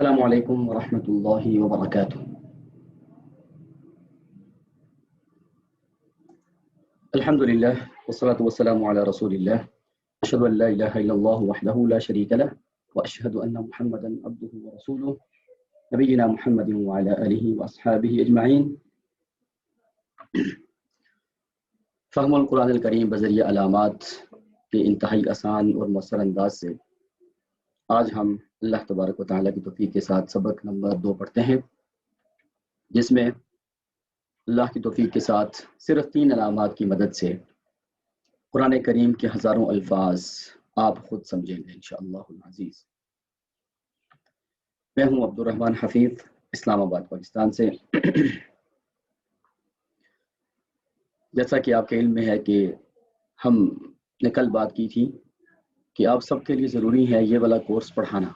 السلام علیکم ورحمۃ اللہ وبرکاتہ۔ الحمد للہ والصلاة والسلام علی رسول اللہ، اشہد ان لا الہ الا اللہ وحدہ لا شریک لہ واشہد ان محمدا عبدہ ورسولہ نبینا محمد وعلی آلہ واصحابہ اجمعین۔ فہم القرآن الکریم بذریعہ علامات کے انتہائی آسان اور مؤثر انداز سے آج ہم اللہ تبارک و تعالیٰ کی توفیق کے ساتھ سبق نمبر 2 پڑھتے ہیں، جس میں اللہ کی توفیق کے ساتھ صرف 3 علامات کی مدد سے قرآن کریم کے ہزاروں الفاظ آپ خود سمجھیں گے انشاءاللہ العزیز۔ میں ہوں عبد الرحمن حفیظ، اسلام آباد پاکستان سے۔ جیسا کہ آپ کے علم میں ہے کہ ہم نے کل بات کی تھی کہ آپ سب کے لیے ضروری ہے یہ والا کورس پڑھانا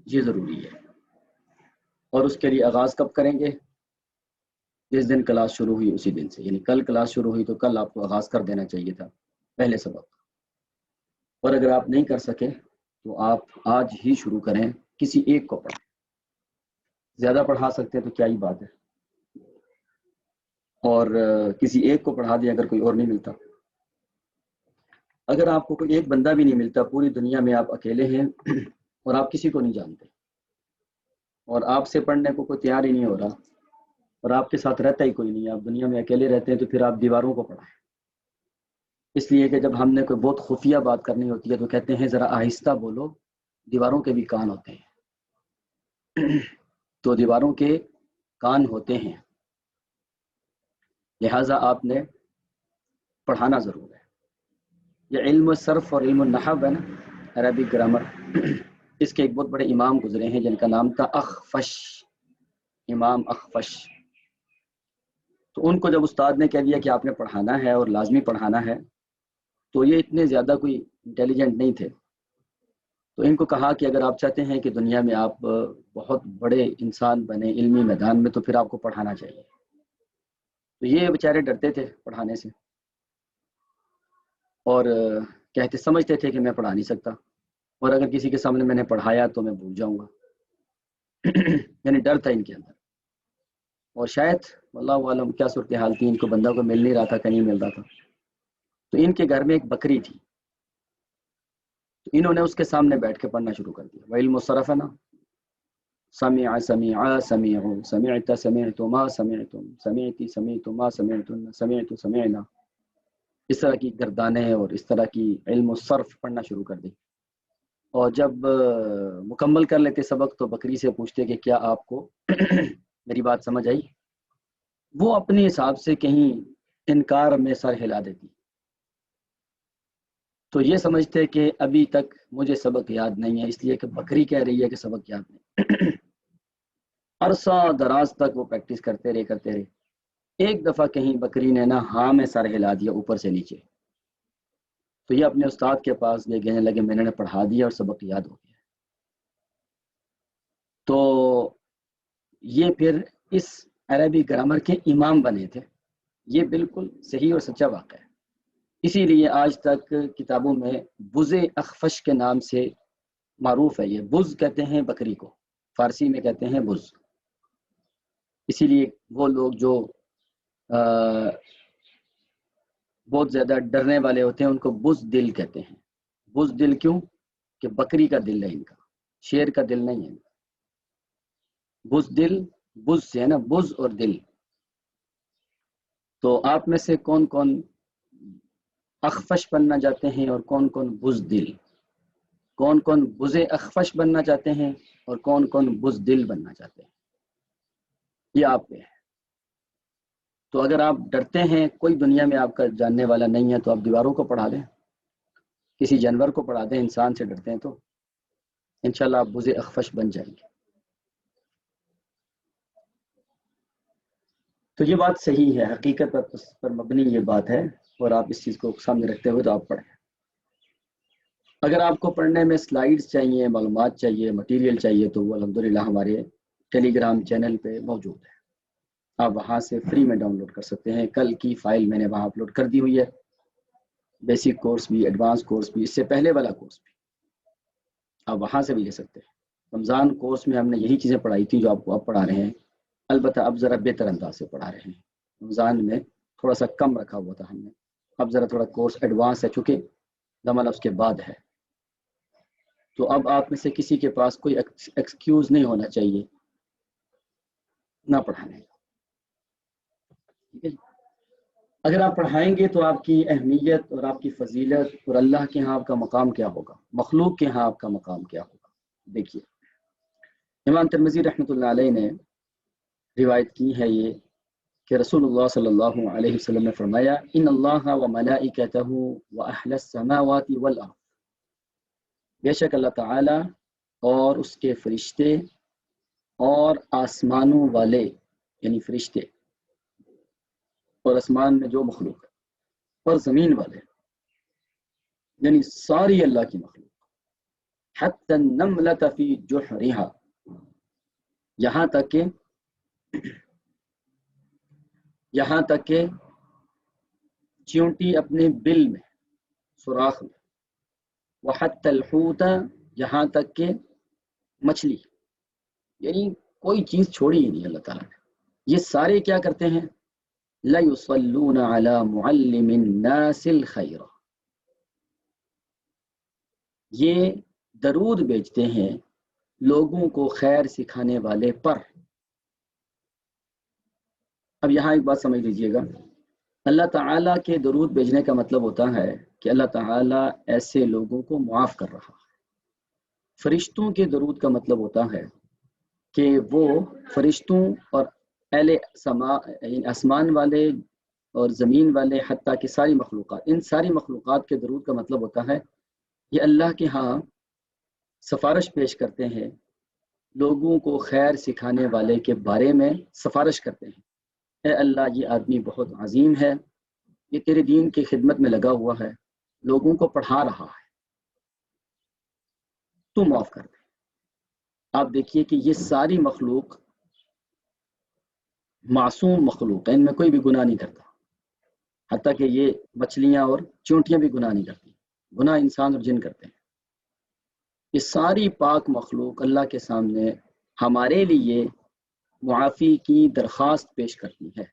یہ ضروری ہے، اور اس کے لیے آغاز کب کریں گے؟ جس دن کلاس شروع ہوئی اسی دن سے، یعنی کل کلاس شروع ہوئی تو کل آپ کو آغاز کر دینا چاہیے تھا پہلے سبق، اور اگر آپ نہیں کر سکے تو آپ آج ہی شروع کریں، کسی ایک کو پڑھیں۔ زیادہ پڑھا سکتے تو کیا ہی بات ہے، اور کسی ایک کو پڑھا دیں اگر کوئی اور نہیں ملتا۔ اگر آپ کو کوئی ایک بندہ بھی نہیں ملتا، پوری دنیا میں آپ اکیلے ہیں اور آپ کسی کو نہیں جانتے اور آپ سے پڑھنے کو کوئی تیار ہی نہیں ہو رہا اور آپ کے ساتھ رہتا ہی کوئی نہیں، آپ دنیا میں اکیلے رہتے ہیں، تو پھر آپ دیواروں کو پڑھائیں۔ اس لیے کہ جب ہم نے کوئی بہت خفیہ بات کرنی ہوتی ہے تو کہتے ہیں ذرا آہستہ بولو، دیواروں کے بھی کان ہوتے ہیں۔ تو دیواروں کے کان ہوتے ہیں، لہٰذا آپ نے پڑھانا ضرور ہے۔ یہ علم صرف اور علم النحو ہے نا، عربک گرامر، اس کے ایک بہت بڑے امام گزرے ہیں جن کا نام تھا اخفش، امام اخفش۔ تو ان کو جب استاد نے کہہ دیا کہ آپ نے پڑھانا ہے اور لازمی پڑھانا ہے، تو یہ اتنے زیادہ کوئی انٹیلیجنٹ نہیں تھے، تو ان کو کہا کہ اگر آپ چاہتے ہیں کہ دنیا میں آپ بہت بڑے انسان بنے علمی میدان میں، تو پھر آپ کو پڑھانا چاہیے۔ تو یہ بیچارے ڈرتے تھے پڑھانے سے، اور کہتے سمجھتے تھے کہ میں پڑھا نہیں سکتا، اور اگر کسی کے سامنے میں نے پڑھایا تو میں بھول جاؤں گا، یعنی ڈر تھا ان کے اندر۔ اور شاید واللہ عالم کیا صورتحال تھی، ان کو بندہ کو مل نہیں رہا تھا، کہیں مل رہا تھا۔ تو ان کے گھر میں ایک بکری تھی، تو انہوں نے اس کے سامنے بیٹھ کے پڑھنا شروع کر دیا۔ وعلم الصرف ہے نا، سمع سمع سمع سمعت سمعت ما سمعتم سمعتی سمعت ما سمعتن سمعت سمعنا، اس طرح کی گردانیں اور اس طرح کی علم الصرف پڑھنا شروع کر دی۔ اور جب مکمل کر لیتے سبق تو بکری سے پوچھتے کہ کیا آپ کو میری بات سمجھ آئی؟ وہ اپنے حساب سے کہیں انکار میں سر ہلا دیتی، تو یہ سمجھتے کہ ابھی تک مجھے سبق یاد نہیں ہے، اس لیے کہ بکری کہہ رہی ہے کہ سبق یاد نہیں۔ عرصہ دراز تک وہ پریکٹس کرتے رہے۔ ایک دفعہ کہیں بکری نے نا ہاں میں سر ہلا دیا اوپر سے نیچے، تو یہ اپنے استاد کے پاس گئے، کہنے لگے میں نے پڑھا دیا اور سبق یاد ہو گیا۔ تو یہ پھر اس عربی گرامر کے امام بنے تھے۔ یہ بالکل صحیح اور سچا واقعہ ہے، اسی لیے آج تک کتابوں میں بز اخفش کے نام سے معروف ہے۔ یہ بز کہتے ہیں بکری کو، فارسی میں کہتے ہیں بز، اسی لیے وہ لوگ جو بہت زیادہ ڈرنے والے ہوتے ہیں ان کو بز دل کہتے ہیں۔ بز دل کیوں؟ کہ بکری کا دل ہے ان کا، شیر کا دل نہیں ہے۔ بز دل، بز سے ہے نا، بز اور دل۔ تو آپ میں سے کون کون اخفش بننا چاہتے ہیں اور کون کون بز دل؟ کون کون بز اخفش بننا چاہتے ہیں اور کون کون بز دل بننا چاہتے ہیں؟ یہ آپ پہ ہے۔ تو اگر آپ ڈرتے ہیں، کوئی دنیا میں آپ کا جاننے والا نہیں ہے، تو آپ دیواروں کو پڑھا دیں، کسی جانور کو پڑھا دیں، انسان سے ڈرتے ہیں تو انشاءاللہ آپ بز اخفش بن جائیں گے۔ تو یہ بات صحیح ہے، حقیقت پر مبنی یہ بات ہے، اور آپ اس چیز کو سامنے رکھتے ہوئے تو آپ پڑھیں۔ اگر آپ کو پڑھنے میں سلائیڈز چاہیے، معلومات چاہیے، مٹیریل چاہیے، تو وہ الحمدللہ ہمارے ٹیلی گرام چینل پہ موجود ہے، آپ وہاں سے فری میں ڈاؤن لوڈ کر سکتے ہیں۔ کل کی فائل میں نے وہاں اپلوڈ کر دی ہوئی ہے، بیسک کورس بھی، ایڈوانس کورس بھی، اس سے پہلے والا کورس بھی۔ آپ وہاں سے بھی لے سکتے ہیں۔ رمضان کورس میں ہم نے یہی چیزیں پڑھائی تھی جو آپ کو اب پڑھا رہے ہیں، البتہ اب ذرا بہتر انداز سے پڑھا رہے ہیں۔ رمضان میں تھوڑا سا کم رکھا ہوا تھا ہم نے، اب ذرا تھوڑا کورس ایڈوانس ہے، چونکہ دمل اس کے بعد ہے، تو اب آپ میں سے کسی کے پاس کوئی ایکسکیوز نہیں ہونا چاہیے نہ پڑھانے کا، ٹھیک ہے؟ اگر آپ پڑھائیں گے تو آپ کی اہمیت اور آپ کی فضیلت اور اللہ کے ہاں آپ کا مقام کیا ہوگا، مخلوق کے ہاں آپ کا مقام کیا ہوگا۔ دیکھیے امام ترمذی رحمۃ اللہ علیہ نے روایت کی ہے یہ کہ رسول اللہ صلی اللہ علیہ وسلم نے فرمایا ان اللہ و ملائکتہ و اہل السماوات والارض، بے شک اللہ تعالی اور اس کے فرشتے اور آسمانوں والے یعنی فرشتے اور آسمان میں جو مخلوق ہے اور زمین والے یعنی ساری اللہ کی مخلوق، حتی النملۃ فی جحرہا، یہاں تک کہ چیونٹی اپنے بل میں سوراخ میں، وحتی الحوت، یہاں تک کہ مچھلی، یعنی کوئی چیز چھوڑی ہی نہیں اللہ تعالیٰ نے، یہ سارے کیا کرتے ہیں، لَيُصَلُّونَ عَلَى مُعَلِّمِ النَّاسِ الْخَيْرَ، یہ درود بھیجتے ہیں لوگوں کو خیر سکھانے والے پر۔ اب یہاں ایک بات سمجھ لیجئے گا، اللہ تعالیٰ کے درود بھیجنے کا مطلب ہوتا ہے کہ اللہ تعالیٰ ایسے لوگوں کو معاف کر رہا ہے۔ فرشتوں کے درود کا مطلب ہوتا ہے کہ وہ فرشتوں اور اہل آسمان والے اور زمین والے حتیٰ کہ ساری مخلوقات، ان ساری مخلوقات کے درود کا مطلب ہوتا ہے یہ اللہ کے ہاں سفارش پیش کرتے ہیں، لوگوں کو خیر سکھانے والے کے بارے میں سفارش کرتے ہیں، اے اللہ یہ آدمی بہت عظیم ہے، یہ تیرے دین کی خدمت میں لگا ہوا ہے، لوگوں کو پڑھا رہا ہے، تو معاف کر دے۔ آپ دیکھیے کہ یہ ساری مخلوق معصوم مخلوق ہے، ان میں کوئی بھی گناہ نہیں کرتا، حتیٰ کہ یہ مچھلیاں اور چونٹیاں بھی گناہ نہیں کرتی، گناہ انسان اور جن کرتے ہیں۔ یہ ساری پاک مخلوق اللہ کے سامنے ہمارے لیے معافی کی درخواست پیش کرتی ہے،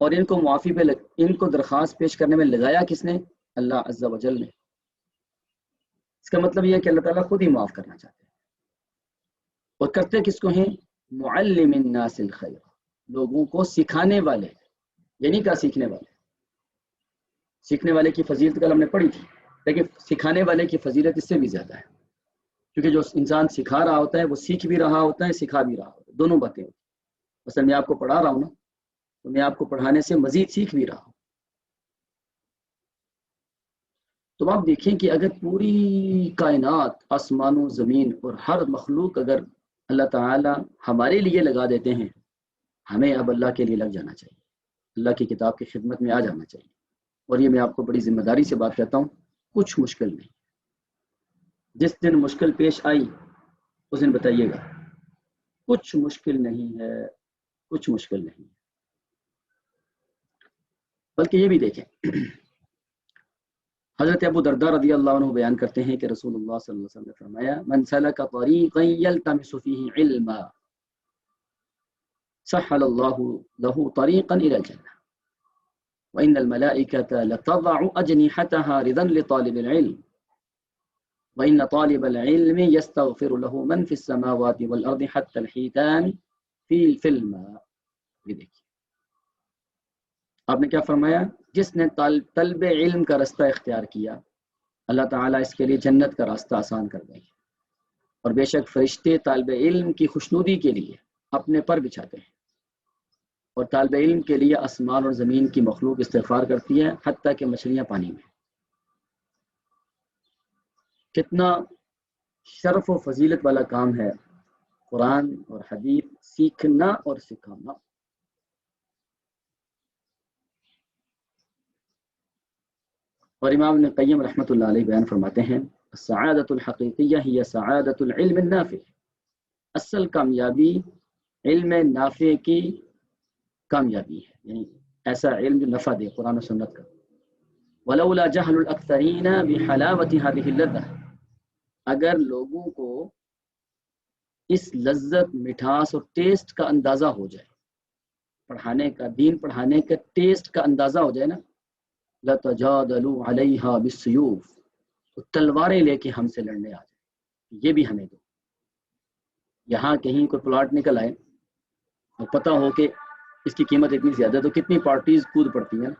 اور ان کو معافی پہ ان کو درخواست پیش کرنے میں لگایا کس نے؟ اللہ عز و جل نے۔ اس کا مطلب یہ ہے کہ اللہ تعالیٰ خود ہی معاف کرنا چاہتے ہیں، اور کرتے کس کو ہیں؟ معلم الناس الخیر، لوگوں کو سکھانے والے، یعنی کیا سیکھنے والے؟ سیکھنے والے کی فضیلت کل ہم نے پڑھی تھی، لیکن سکھانے والے کی فضیلت اس سے بھی زیادہ ہے، کیونکہ جو انسان سکھا رہا ہوتا ہے وہ سیکھ بھی رہا ہوتا ہے، سکھا بھی رہا ہوتا ہے، دونوں باتیں ہوتی ہیں۔ مثلا میں آپ کو پڑھا رہا ہوں نا، تو میں آپ کو پڑھانے سے مزید سیکھ بھی رہا ہوں۔ تو آپ دیکھیں کہ اگر پوری کائنات، آسمان و زمین اور ہر مخلوق اگر اللہ تعالی ہمارے لیے لگا دیتے ہیں، ہمیں اب اللہ کے لیے لگ جانا چاہیے، اللہ کی کتاب کی خدمت میں آ جانا چاہیے۔ اور یہ میں آپ کو بڑی ذمہ داری سے بات کہتا ہوں، کچھ مشکل نہیں، جس دن مشکل پیش آئی اس دن بتائیے گا، کچھ مشکل نہیں ہے، کچھ مشکل نہیں، بلکہ یہ بھی دیکھیں حضرت ابو درداء رضی اللہ عنہ بیان کرتے ہیں کہ رسول اللہ صلی اللہ علیہ وسلم نے فرمایا من سلک طریقا یلتمس فیہ علما سہل اللہ له طریقا الی الجنہ وان الملائکۃ لتضع اجنحتها رضا لطالب العلم وان طالب العلم یستغفر له من فی السماوات والارض حتى الحیتان فی الماء۔ یہ دیکھیے آپ نے کیا فرمایا، جس نے طلب علم کا رستہ اختیار کیا اللہ تعالیٰ اس کے لیے جنت کا راستہ آسان کر دیں گے، اور بے شک فرشتے طالب علم کی خوشنودی کے لیے اپنے پر بچھاتے ہیں، اور طالب علم کے لیے آسمان اور زمین کی مخلوق استغفار کرتی ہے حتیٰ کہ مچھلیاں پانی میں۔ کتنا شرف و فضیلت والا کام ہے قرآن اور حدیث سیکھنا اور سکھانا۔ اور امام ابن قیم رحمۃ اللہ علیہ بیان فرماتے ہیں السعادۃ الحقیقیہ ہی سعادۃ العلم النافع، اصل کامیابی علم نافع کی کامیابی ہے، یعنی ایسا علم جو نفع دے قرآن و سنت کا۔ ولولا جہل الاکثرین بحلاوۃ هذه اللذہ، اگر لوگوں کو اس لذت، مٹھاس اور ٹیسٹ کا اندازہ ہو جائے، پڑھانے کا، دین پڑھانے کا ٹیسٹ کا اندازہ ہو جائے نا، لَتَجَادَلُوا عَلَيْهَا بِالسُّيُوفِ، تو تلواریں لے کے ہم سے لڑنے آ جائے، یہ بھی ہمیں دو۔ یہاں کہیں کوئی پلاٹ نکل آئے اور پتہ ہو کہ اس کی قیمت اتنی زیادہ ہے تو کتنی پارٹیز کود پڑتی ہیں،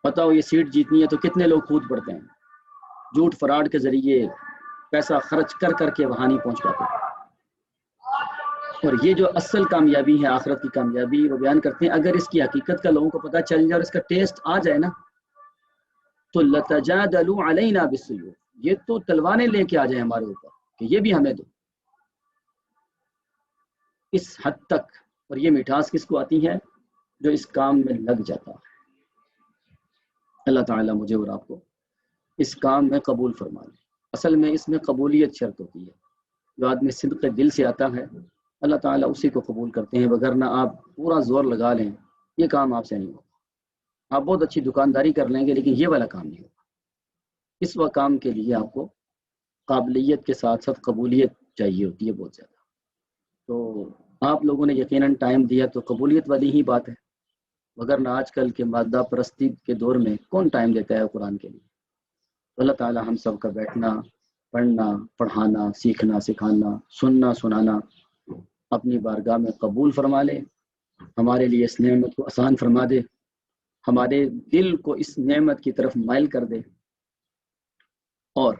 پتہ ہو یہ سیٹ جیتنی ہے تو کتنے لوگ کود پڑتے ہیں، جھوٹ فراڈ کے ذریعے پیسہ خرچ کر کر کے وہاں نہیں پہنچ پاتے۔ اور یہ جو اصل کامیابی ہے، آخرت کی کامیابی، وہ بیان کرتے ہیں اگر اس کی حقیقت کا لوگوں کو پتہ چل جائے اور اس کا ٹیسٹ آ جائے نا، تو لَتَجَادَلُوا عَلَيْنَا بِالسُّيُوفِ، یہ تو تلوانے لے کے آ جائیں ہمارے اوپر کہ یہ بھی ہمیں دو، اس حد تک۔ اور یہ مٹھاس کس کو آتی ہے؟ جو اس کام میں لگ جاتا ہے۔ اللہ تعالیٰ مجھے اور آپ کو اس کام میں قبول فرما لے۔ اصل میں اس میں قبولیت شرط ہوتی ہے، جو آدمی صدق دل سے آتا ہے اللہ تعالیٰ اسی کو قبول کرتے ہیں، وگرنہ آپ پورا زور لگا لیں یہ کام آپ سے نہیں ہوگا۔ آپ بہت اچھی دکانداری کر لیں گے لیکن یہ والا کام نہیں ہوگا۔ اس وہ کام کے لیے آپ کو قابلیت کے ساتھ ساتھ قبولیت چاہیے ہوتی ہے بہت زیادہ۔ تو آپ لوگوں نے یقیناً ٹائم دیا تو قبولیت والی ہی بات ہے، وگرنہ آج کل کے مادہ پرستی کے دور میں کون ٹائم دیتا ہے قرآن کے لیے؟ تو اللہ تعالیٰ ہم سب کا بیٹھنا، پڑھنا، پڑھانا، سیکھنا، سکھانا، سننا، سنانا اپنی بارگاہ میں قبول فرما لے، ہمارے لیے اس نعمت کو آسان فرما دے، ہمارے دل کو اس نعمت کی طرف مائل کر دے، اور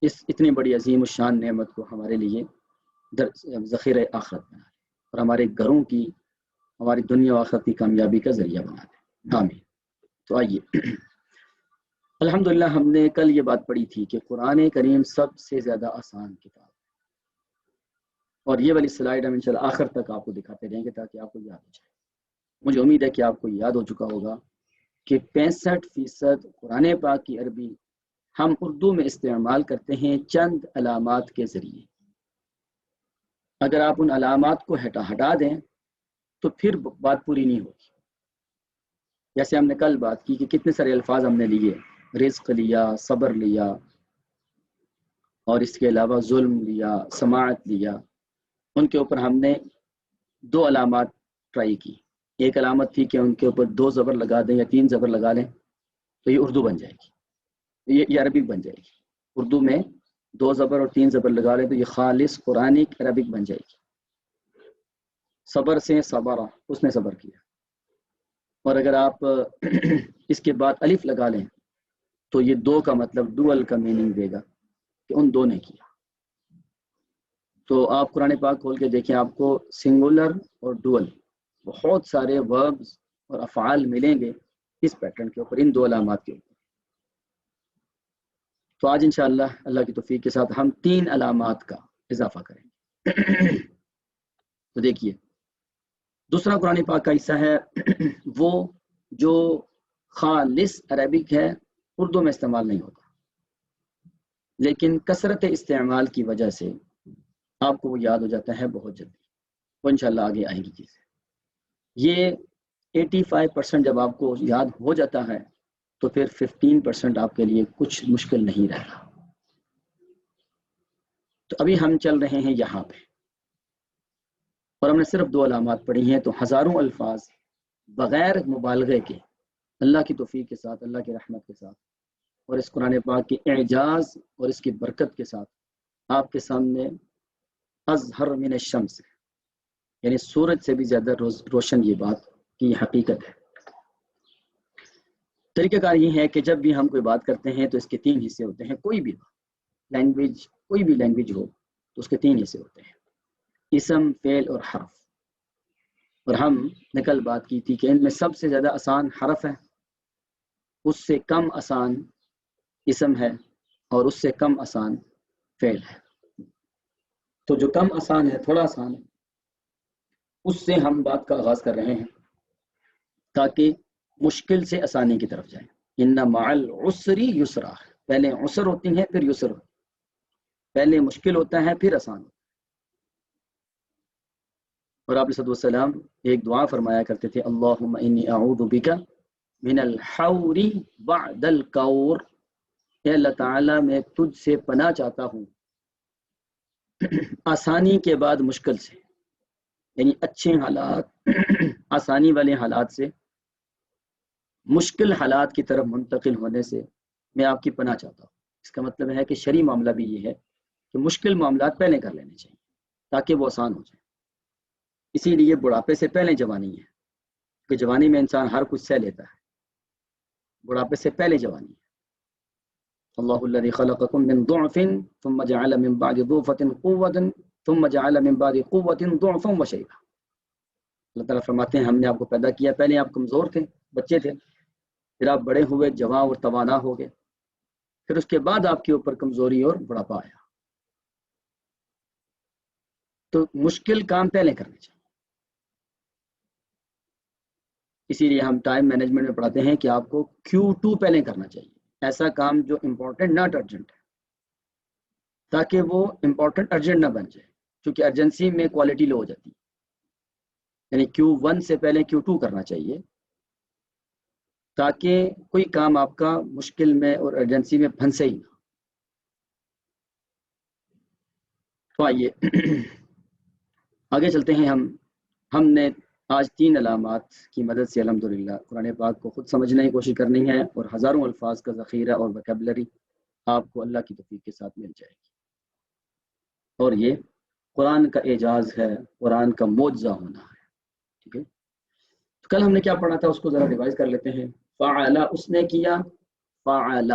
اس اتنی بڑی عظیم الشان نعمت کو ہمارے لیے ذخیرہ آخرت بنا دے، اور ہمارے گھروں کی، ہماری دنیا و آخرت کی کامیابی کا ذریعہ بنا دے، آمین۔ تو آئیے، الحمدللہ ہم نے کل یہ بات پڑھی تھی کہ قرآن کریم سب سے زیادہ آسان کتاب ہے، اور یہ والی سلائیڈ ہم انشاءاللہ آخر تک آپ کو دکھاتے رہیں گے تاکہ آپ کو یاد ہو جائے۔ مجھے امید ہے کہ آپ کو یاد ہو چکا ہوگا کہ 65% قرآن پاک کی عربی ہم اردو میں استعمال کرتے ہیں چند علامات کے ذریعے۔ اگر آپ ان علامات کو ہٹا دیں تو پھر بات پوری نہیں ہوگی۔ جیسے ہم نے کل بات کی کہ کتنے سارے الفاظ ہم نے لیے، رزق لیا، صبر لیا، اور اس کے علاوہ ظلم لیا، سماعت لیا، ان کے اوپر ہم نے 2 علامات ٹرائی کی۔ ایک علامت تھی کہ ان کے اوپر 2 زبر لگا دیں یا 3 زبر لگا لیں تو یہ اردو بن جائے گی، یہ عربک بن جائے گی۔ اردو میں 2 زبر اور 3 زبر لگا لیں تو یہ خالص قرآنک عربک بن جائے گی۔ صبر سے صبرہ، اس نے صبر کیا، اور اگر آپ اس کے بعد الف لگا لیں تو یہ 2 کا مطلب ڈوئل کا میننگ دے گا کہ ان 2 نے کیا۔ تو آپ قرآن پاک کھول کے دیکھیں، آپ کو سنگولر اور ڈوئل بہت سارے وربز اور افعال ملیں گے اس پیٹرن کے اوپر، ان 2 علامات کے اوپر۔ تو آج انشاءاللہ اللہ کی توفیق کے ساتھ ہم 3 علامات کا اضافہ کریں گے۔ تو دیکھیے، دوسرا قرآن پاک کا حصہ ہے وہ جو خالص عربک ہے، اردو میں استعمال نہیں ہوتا، لیکن کثرت استعمال کی وجہ سے آپ کو وہ یاد ہو جاتا ہے بہت جلدی، وہ انشاءاللہ آگے آئیں گی چیزیں۔ یہ 85% جب آپ کو یاد ہو جاتا ہے تو پھر 15% آپ کے لیے کچھ مشکل نہیں رہتا۔ تو ابھی ہم چل رہے ہیں یہاں پہ، اور ہم نے صرف 2 علامات پڑھی ہیں، تو ہزاروں الفاظ بغیر مبالغے کے، اللہ کی توفیق کے ساتھ، اللہ کی رحمت کے ساتھ، اور اس قرآن پاک کے اعجاز اور اس کی برکت کے ساتھ آپ کے سامنے اظہر من الشمس، یعنی سورج سے بھی زیادہ روشن یہ بات کی حقیقت ہے۔ طریقہ کار یہ ہے کہ جب بھی ہم کوئی بات کرتے ہیں تو اس کے 3 حصے ہوتے ہیں، کوئی بھی لینگویج، کوئی بھی لینگویج ہو تو اس کے 3 حصے ہوتے ہیں، اسم، فعل اور حرف۔ اور ہم نے کل بات کی تھی کہ ان میں سب سے زیادہ آسان حرف ہے، اس سے کم آسان اسم ہے، اور اس سے کم آسان فعل ہے۔ تو جو کم آسان ہے، تھوڑا آسان ہے، اس سے ہم بات کا آغاز کر رہے ہیں تاکہ مشکل سے آسانی کی طرف جائیں۔ ان مع العسر یسرا، پہلے عسر ہوتی ہیں پھر یسر، پہلے مشکل ہوتا ہے پھر آسان۔ اور آپ علیہ السلام ایک دعا فرمایا کرتے تھے، اللہم انی اعوذ بک من الحور بعد الکور، اے اللہ تعالیٰ میں تجھ سے پناہ چاہتا ہوں آسانی کے بعد مشکل سے، یعنی اچھے حالات آسانی والے حالات سے مشکل حالات کی طرف منتقل ہونے سے میں آپ کی پناہ چاہتا ہوں۔ اس کا مطلب ہے کہ شرعی معاملہ بھی یہ ہے کہ مشکل معاملات پہلے کر لینے چاہیے تاکہ وہ آسان ہو جائے۔ اسی لیے بڑھاپے سے پہلے جوانی ہے، کہ جوانی میں انسان ہر کچھ سہ لیتا ہے، بڑھاپے سے پہلے جوانی ہے۔ اللہ الذی خلقکم من ضعف ثم جعل من بعد ضعف قوة ثم جعل من بعد قوة ضعفا وشیبا۔ اللہ تعالیٰ فرماتے ہیں ہم نے آپ کو پیدا کیا، پہلے آپ کمزور تھے، بچے تھے، پھر آپ بڑے ہوئے، جوان اور توانا ہو گئے، پھر اس کے بعد آپ کے اوپر کمزوری اور بڑھاپا آیا۔ تو مشکل کام پہلے کرنے چاہیے۔ اسی لیے ہم ٹائم مینجمنٹ میں پڑھاتے ہیں کہ آپ کو Q2 پہلے کرنا چاہیے، ایسا کام جو امپورٹنٹ ناٹ ارجنٹ ہے، تاکہ وہ امپورٹنٹ ارجنٹ نہ بن جائے، کیونکہ ارجنسی میں کوالٹی لو ہو جاتی ہے۔ یعنی Q1 سے پہلے Q2 کرنا چاہیے تاکہ کوئی کام آپ کا مشکل میں اور ارجنسی میں پھنسے ہی نہ۔ تو آئیے آگے چلتے ہیں۔ ہم نے آج 3 علامات کی مدد سے الحمدللہ قرآن پاک کو خود سمجھنے کی کوشش کرنی ہے، اور ہزاروں الفاظ کا ذخیرہ اور ویکیبلری آپ کو اللہ کی توفیق کے ساتھ مل جائے گی۔ اور یہ قرآن کا اعجاز ہے، قرآن کا معجزہ ہونا ہے، ٹھیک ہے۔ تو کل ہم نے کیا پڑھا تھا اس کو ذرا ریوائز کر لیتے ہیں۔ فعل اس نے کیا، فعل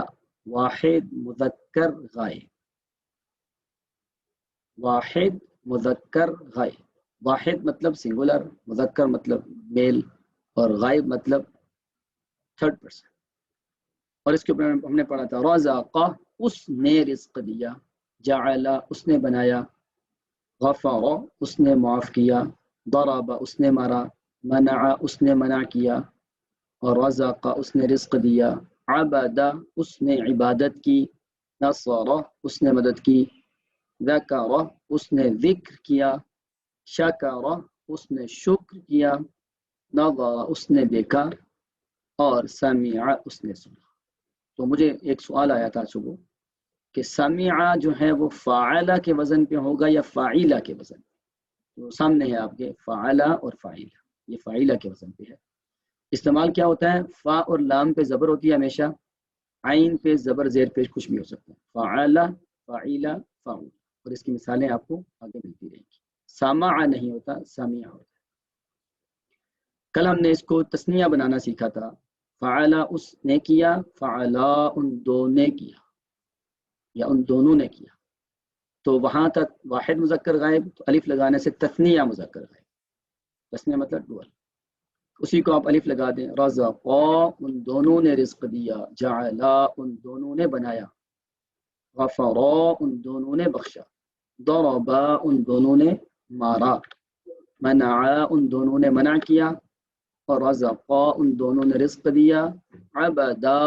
واحد مذکر غائب، واحد مذکر غائب۔ واحد مطلب سنگولر، مذکر مطلب میل، اور غائب مطلب تھرڈ پرسن۔ اور اس کے اوپر ہم نے پڑھا تھا رزق اس نے رزق دیا، جعل اس نے بنایا، غفر اس نے معاف کیا، ضرب اس نے مارا، منع اس نے منع کیا، اور رزق اس نے رزق دیا، عبد اس نے عبادت کی، نصر اس نے مدد کی، ذکر اس نے ذکر کیا، شکر اس نے شکر کیا، نظر اس نے دیکھا، اور سمع اس نے سنا۔ تو مجھے ایک سوال آیا تھا صبح کہ سمع جو ہے وہ فاعلہ کے وزن پہ ہوگا یا فاعلہ کے وزن پہ؟ تو سامنے ہے آپ کے فاعلہ اور فاعلہ، یہ فاعلہ کے وزن پہ ہے۔ استعمال کیا ہوتا ہے؟ فا اور لام پہ زبر ہوتی ہے ہمیشہ، عین پہ زبر زیر پیش کچھ بھی ہو سکتا ہے، فعلہ، فاعلہ، فاعل۔ اور اس کی مثالیں آپ کو آگے ملتی رہیں گی۔ سامع نہیں ہوتا، سامع ہوتا ہے۔ کل ہم نے اس کو تثنیہ بنانا سیکھا تھا، فعلا اس نے کیا، فعلا ان دو نے کیا، یا ان دونوں نے کیا۔ تو وہاں تک واحد مذکر غائب، تو الف لگانے سے تثنیہ مذکر غائب، تثنیہ مطلب ڈوئل، اسی کو آپ الف لگا دیں۔ رزقا ان دونوں نے رزق دیا، جعلا ان دونوں نے بنایا، غفرا ان دونوں نے بخشا، ضربا ان دونوں نے مارا، منعا ان دونوں نے منع کیا، اور رزقا ان دونوں نے رزق دیا، عبدا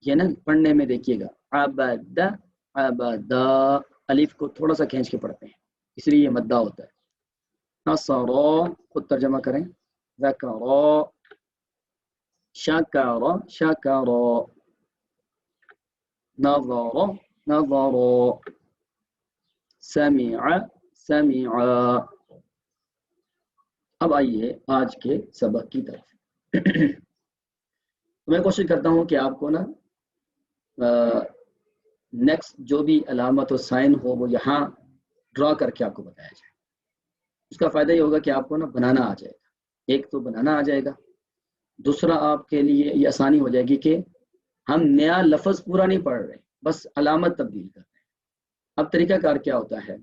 یہ نا پڑھنے میں دیکھیے گا، عبد عبدا، الف کو تھوڑا سا کھینچ کے پڑھتے ہیں اس لیے یہ مدہ ہوتا ہے۔ نصر خود ترجمہ کریں، ذکر شکر شکر، نظر نظر، سمع سمع۔ اب آئیے آج کے سبق کی طرف۔ میں کوشش کرتا ہوں کہ آپ کو نا نیکسٹ جو بھی علامت و سائن ہو وہ یہاں ڈرا کر کے آپ کو بتایا جائے۔ اس کا فائدہ یہ ہوگا کہ آپ کو نا بنانا آ جائے گا، ایک تو بنانا آ جائے گا، دوسرا آپ کے لیے یہ آسانی ہو جائے گی کہ ہم نیا لفظ پورا نہیں پڑھ رہے، بس علامت تبدیل کر رہے ہیں۔ اب طریقہ کار کیا ہوتا ہے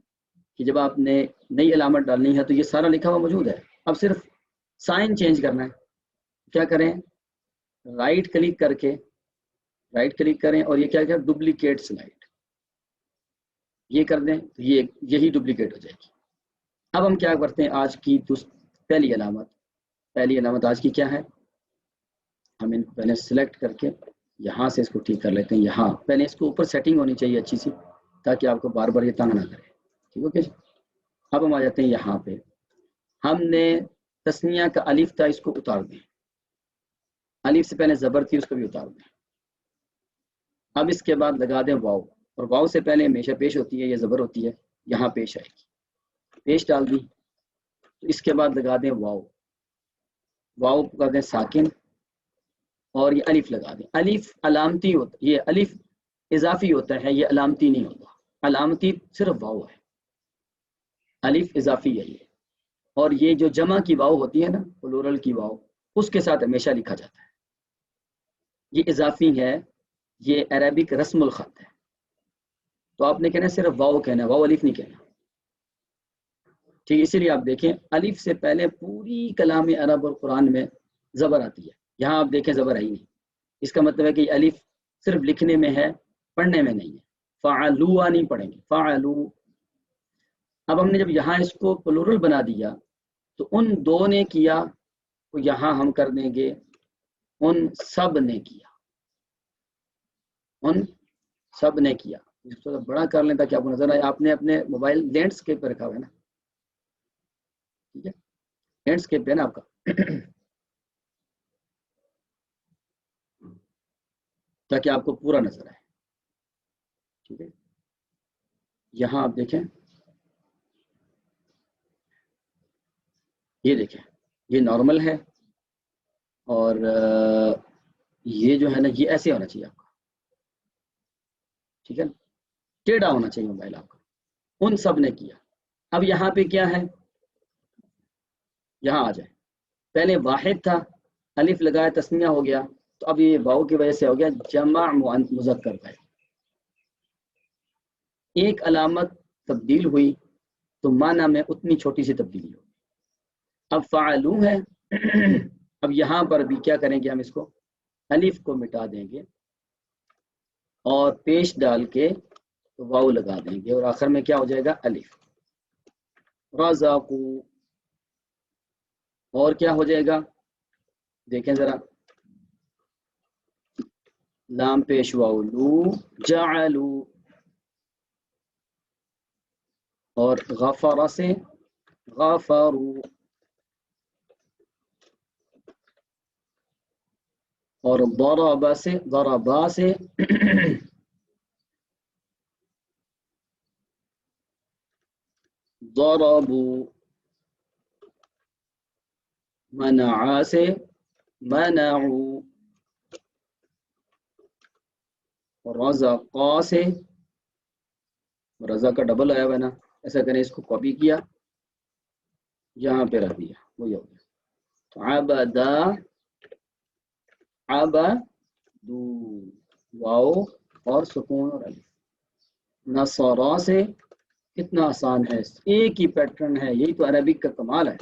کہ جب آپ نے نئی علامت ڈالنی ہے تو یہ سارا لکھا ہوا موجود ہے، اب صرف سائن چینج کرنا ہے۔ کیا کریں؟ رائٹ کلک کر کے، رائٹ کلک کریں اور یہ کیا کہ ڈپلیکیٹ سلائڈ، یہ کر دیں تو یہی ڈپلیکیٹ ہو جائے گی۔ اب ہم کیا کرتے ہیں، آج کی پہلی علامت آج کی کیا ہے؟ ہم ان کو پہلے سلیکٹ کر کے یہاں سے اس کو ٹھیک کر لیتے ہیں۔ یہاں پہلے اس کو اوپر سیٹنگ ہونی چاہیے اچھی سی، تاکہ آپ کو بار بار یہ تنگ نہ کرے، ٹھیک ہے۔ اب ہم آ جاتے ہیں یہاں پہ، ہم نے تثنیہ کا الف تھا اس کو اتار دیں، الف سے پہلے زبر تھی اس کو بھی اتار دیں، اب اس کے بعد لگا دیں واو، اور واو سے پہلے ہمیشہ پیش ہوتی ہے، یہ زبر ہوتی ہے، یہاں پیش آئے گی، پیش ڈال دی، تو اس کے بعد لگا دیں واو، واو کر دیں ساکن، اور یہ الف لگا دیں۔ الف علامتی ہوتا ہے، یہ الف اضافی ہوتا ہے، یہ علامتی نہیں ہوتا، علامتی صرف واو ہے، الف اضافی ہے یہ، اور یہ جو جمع کی واو ہوتی ہے نا، پلورل کی واو، اس کے ساتھ ہمیشہ لکھا جاتا ہے، یہ اضافی ہے، یہ عربک رسم الخط ہے، تو آپ نے کہنا صرف واو کہنا ہے، واو الف نہیں کہنا، ٹھیک، اسی لیے آپ دیکھیں الف سے پہلے پوری کلام عرب اور قرآن میں زبر آتی ہے، یہاں آپ دیکھیں زبر آئی نہیں، اس کا مطلب ہے کہ الف صرف لکھنے میں ہے، پڑھنے میں نہیں ہے، فعلوا نہیں پڑھیں گے، فعلو۔ اب ہم نے جب یہاں اس کو پلورل بنا دیا تو ان دو نے کیا، تو یہاں ہم کر دیں گے ان سب نے کیا، ان سب نے کیا، اس کو بڑا کر لیں تاکہ آپ کو نظر آئے، آپ نے اپنے موبائل لینڈسکیپ پہ رکھا ہوا ہے نا، ٹھیک ہے، لینڈسکیپ پہ نا آپ کا، تاکہ آپ کو پورا نظر آئے، ٹھیک ہے، یہاں آپ دیکھیں، یہ دیکھیں، یہ نارمل ہے، اور یہ جو ہے نا یہ ایسے ہونا چاہیے آپ کا، ٹھیک ہے، ٹیڑھا ہونا چاہیے موبائل آپ کا، ان سب نے کیا۔ اب یہاں پہ کیا ہے، یہاں آ جائے، پہلے واحد تھا، الف لگایا تسنیہ ہو گیا، تو اب یہ واؤ کی وجہ سے ہو گیا جمع مذکر کا، ایک علامت تبدیل ہوئی تو معنی میں اتنی چھوٹی سی تبدیلی ہوگی۔ اب فعلو ہے، اب یہاں پر بھی کیا کریں گے، ہم اس کو الف کو مٹا دیں گے اور پیش ڈال کے واو لگا دیں گے، اور آخر میں کیا ہو جائے گا الف، رزقو، اور کیا ہو جائے گا، دیکھیں ذرا، لام پیش واو لو، جعلو، اور غفر سے غفرو، اور ضرب سے ضربا سے ضربو، منع سے منعو، رزقا سے، رزق کا ڈبل آیا ہوا ہے نا، ایسا کریں، اس کو کاپی کیا، یہاں پہ رکھ دیا، وہی ہو گیا، عبدا، عبدو، واو اور سکون اور الف، نصرا سے، کتنا آسان ہے، ایک ہی پیٹرن ہے، یہی تو عربک کا کمال ہے،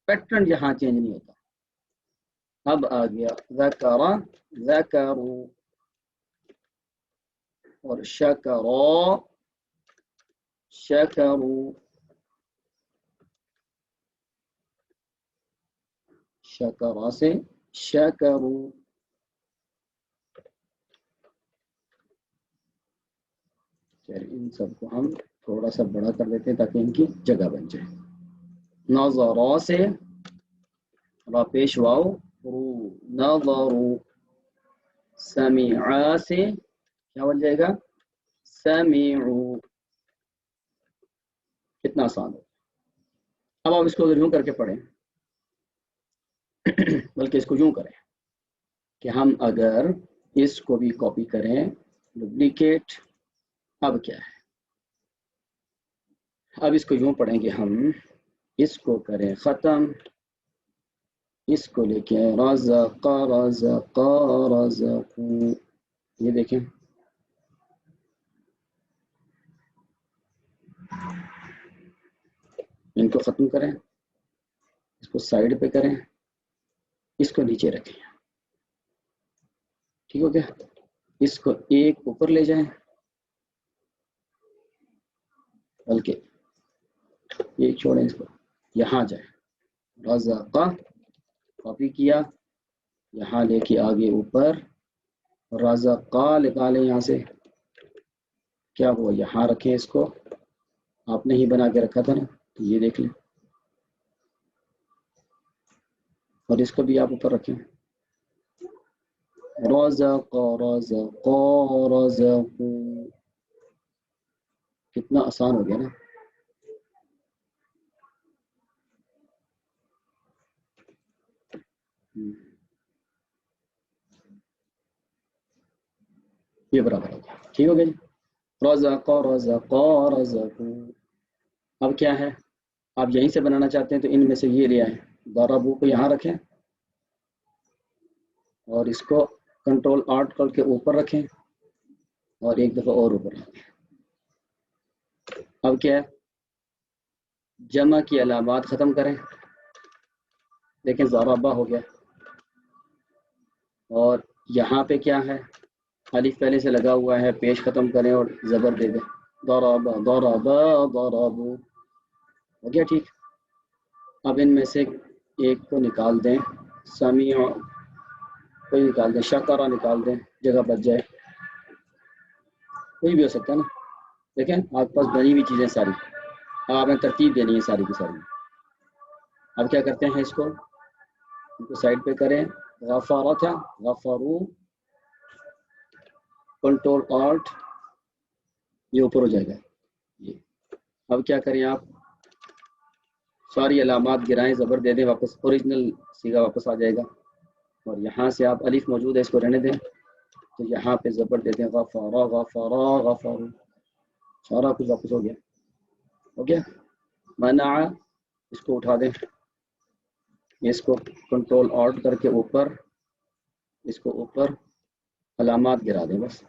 پیٹرن یہاں چینج نہیں ہوتا۔ اب آ گیا ذکر، ذکرو، اور شکرا، شکرو، شکرا سے شکرو، ان سب کو ہم تھوڑا سا بڑا کر دیتے ہیں تاکہ ان کی جگہ بن جائے۔ نظرا سے را پیش واو رو، نظرو، سمعا سے کیا بن جائے گا سمعو، کتنا آسان ہو۔ اب آپ اس کو یوں کر کے پڑھیں، بلکہ اس کو یوں کریں کہ ہم اگر اس کو بھی کاپی کریں، ڈپلیکیٹ، اب کیا ہے، اب اس کو یوں پڑھیں گے ہم، اس کو کریں ختم، اس کو لے کے رزق رزق رزقو، یہ دیکھیں، ان کو ختم کریں، اس کو سائڈ پہ کریں، اس کو نیچے رکھیں، ٹھیک ہو گیا، اس کو ایک اوپر لے جائیں، بلکہ یہ چھوڑیں، اس کو یہاں جائیں، رزق کاپی کیا، یہاں لے کے آگے اوپر رزقا نکالیں، یہاں سے کیا ہوا، یہاں رکھیں، اس کو آپ نے ہی بنا کے رکھا تھا نا، تو یہ دیکھ لیں، اور اس کو بھی آپ اوپر رکھیں، رزق رزق رزقوا، کتنا آسان ہو گیا نا. یہ برابر ہو گیا. ٹھیک ہو گیا جی. رزق رزق رزقوا. اب کیا ہے، آپ یہیں سے بنانا چاہتے ہیں تو ان میں سے یہ لے آئیں. ضربوا کو یہاں رکھیں اور اس کو کنٹرول آلٹ کر کے اوپر رکھیں اور ایک دفعہ اور اوپر رکھیں. اب کیا ہے، جمع کی علامات ختم کریں. دیکھیں ضربہ ہو گیا اور یہاں پہ کیا ہے، الف پہلے سے لگا ہوا ہے، پیش ختم کریں اور زبر دے دیں. ضرب ضرب ضربوا ہو گیا. ٹھیک. اب ان میں سے ایک کو نکال دیں، سمیع کوئی نکال دیں، شکرہ نکال دیں، جگہ بچ جائے. کوئی بھی ہو سکتا ہے نا. دیکھیں آپ کے پاس بنی ہوئی چیزیں ساری، اب آپ نے ترتیب دینی ہے ساری کی ساری. اب کیا کرتے ہیں، اس کو سائڈ پہ کریں. غفارہ تھا، غفرو، کنٹرول آلٹ، یہ اوپر ہو جائے گا یہ. اب کیا کریں، آپ ساری علامات گرائیں، زبر دے دیں، واپس اوریجنل سیگا واپس آ جائے گا. اور یہاں سے آپ الف موجود ہے، اس کو رہنے دیں تو یہاں پہ زبر دے دیں. غفارہ غفارہ غفرو، سارا کچھ واپس ہو گیا. ہو گیا. منع، اس کو اٹھا دیں، اس کو کنٹرول آلٹ کر کے اوپر، اس کو اوپر، علامات گرا دیں بس.